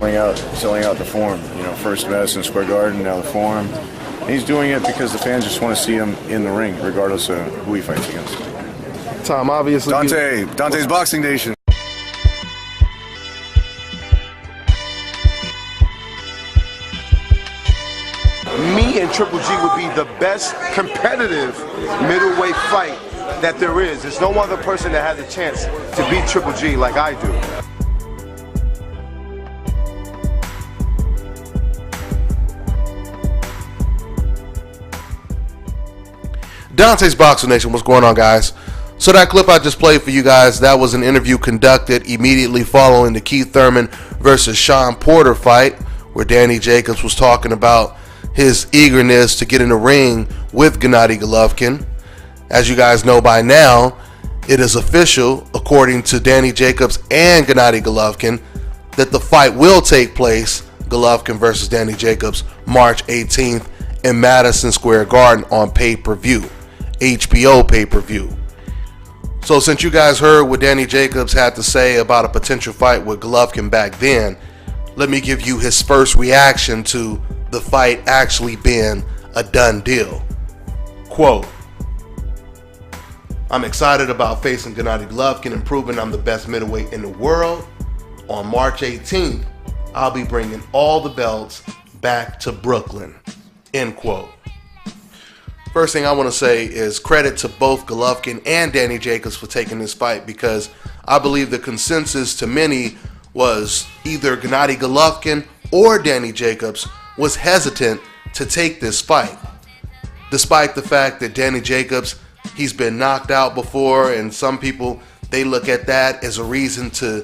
selling out the Forum. You know, first Madison Square Garden, now the Forum. And he's doing it because the fans just want to see him in the ring, regardless of who he fights against. Tom, obviously. Dante's Boxing Nation. Me and Triple G would be the best competitive middleweight fight that there is. There's no other person that has a chance to beat Triple G like I do. Dante's Boxing Nation, what's going on, guys? So that clip I just played for you guys, that was an interview conducted immediately following the Keith Thurman versus Sean Porter fight, where Danny Jacobs was talking about his eagerness to get in the ring with Gennady Golovkin. As you guys know by now, it is official, according to Danny Jacobs and Gennady Golovkin, that the fight will take place, Golovkin versus Danny Jacobs, March 18th in Madison Square Garden on pay-per-view, HBO pay-per-view. So since you guys heard what Danny Jacobs had to say about a potential fight with Golovkin back then, let me give you his first reaction to the fight actually being a done deal. Quote, "I'm excited about facing Gennady Golovkin and proving I'm the best middleweight in the world. On March 18th, I'll be bringing all the belts back to Brooklyn." End quote. First thing I want to say is credit to both Golovkin and Danny Jacobs for taking this fight, because I believe the consensus to many was either Gennady Golovkin or Danny Jacobs was hesitant to take this fight, despite the fact that Danny Jacobs, he's been knocked out before, and some people, they look at that as a reason to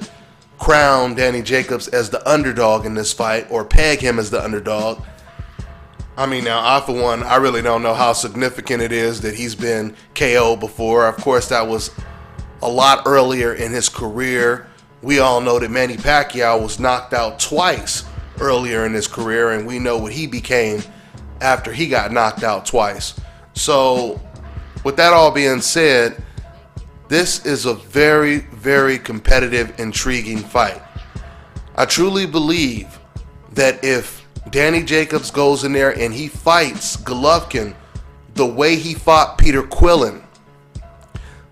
crown Danny Jacobs as the underdog in this fight, or peg him as the underdog. I mean, now, I for one, I really don't know how significant it is that he's been KO'd before. Of course, that was a lot earlier in his career. We all know that Manny Pacquiao was knocked out twice earlier in his career, and we know what he became after he got knocked out twice. So with that all being said, this is a very, very competitive, intriguing fight. I truly believe that if Danny Jacobs goes in there and he fights Golovkin the way he fought Peter Quillin,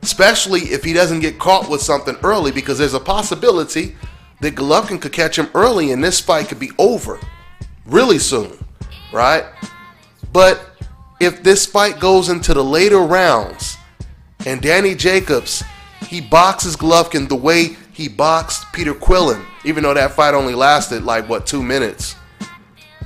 especially if he doesn't get caught with something early, because there's a possibility that Golovkin could catch him early and this fight could be over really soon, right? But if this fight goes into the later rounds and Danny Jacobs, he boxes Golovkin the way he boxed Peter Quillin, even though that fight only lasted like, 2 minutes.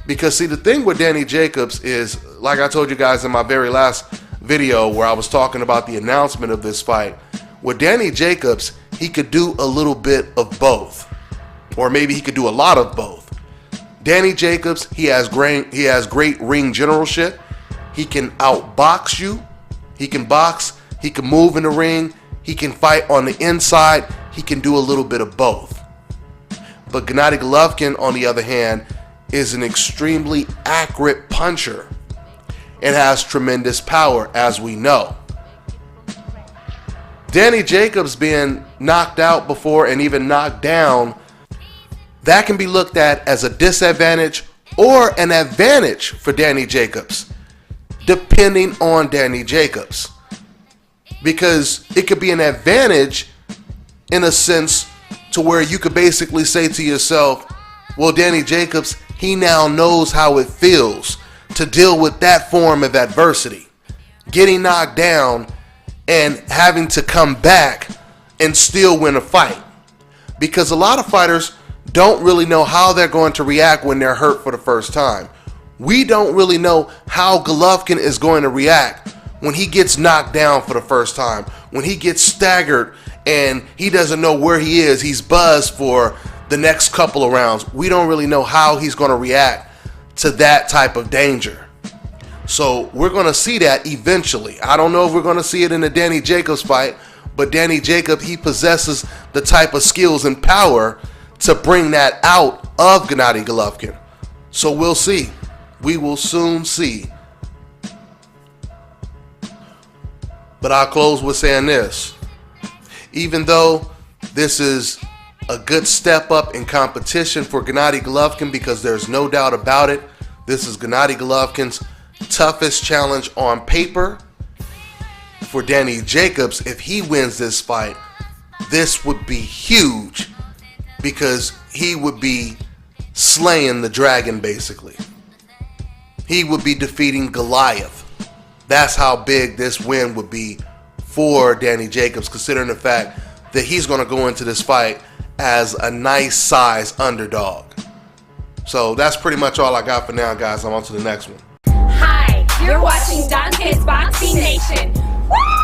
Because see, the thing with Danny Jacobs is, like I told you guys in my very last video where I was talking about the announcement of this fight, with Danny Jacobs, he could do a little bit of both. Or maybe he could do a lot of both. Danny Jacobs, he has great ring generalship. He can outbox you. He can box. He can move in the ring. He can fight on the inside. He can do a little bit of both. But Gennady Golovkin, on the other hand, is an extremely accurate puncher and has tremendous power, as we know. Danny Jacobs being knocked out before and even knocked down, that can be looked at as a disadvantage or an advantage for Danny Jacobs, depending on Danny Jacobs. Because it could be an advantage in a sense to where you could basically say to yourself, well, Danny Jacobs, he now knows how it feels to deal with that form of adversity, getting knocked down and having to come back and still win a fight. Because a lot of fighters don't really know how they're going to react when they're hurt for the first time. We don't really know how Golovkin is going to react when he gets knocked down for the first time, when he gets staggered and he doesn't know where he is. He's buzzed for the next couple of rounds. We don't really know how he's going to react to that type of danger. So we're going to see that eventually. I don't know if we're going to see it in the Danny Jacobs fight, but Danny Jacobs, he possesses the type of skills and power to bring that out of Gennady Golovkin. So we'll see. We will soon see. But I'll close with saying this. Even though this is a good step up in competition for Gennady Golovkin, because there's no doubt about it, this is Gennady Golovkin's toughest challenge on paper. For Danny Jacobs, if he wins this fight, this would be huge, because he would be slaying the dragon, basically. He would be defeating Goliath. That's how big this win would be for Danny Jacobs, considering the fact that he's going to go into this fight as a nice size underdog. So that's pretty much all I got for now, guys. I'm on to the next one. Hi, you're watching Dante's Boxing Nation. Woo!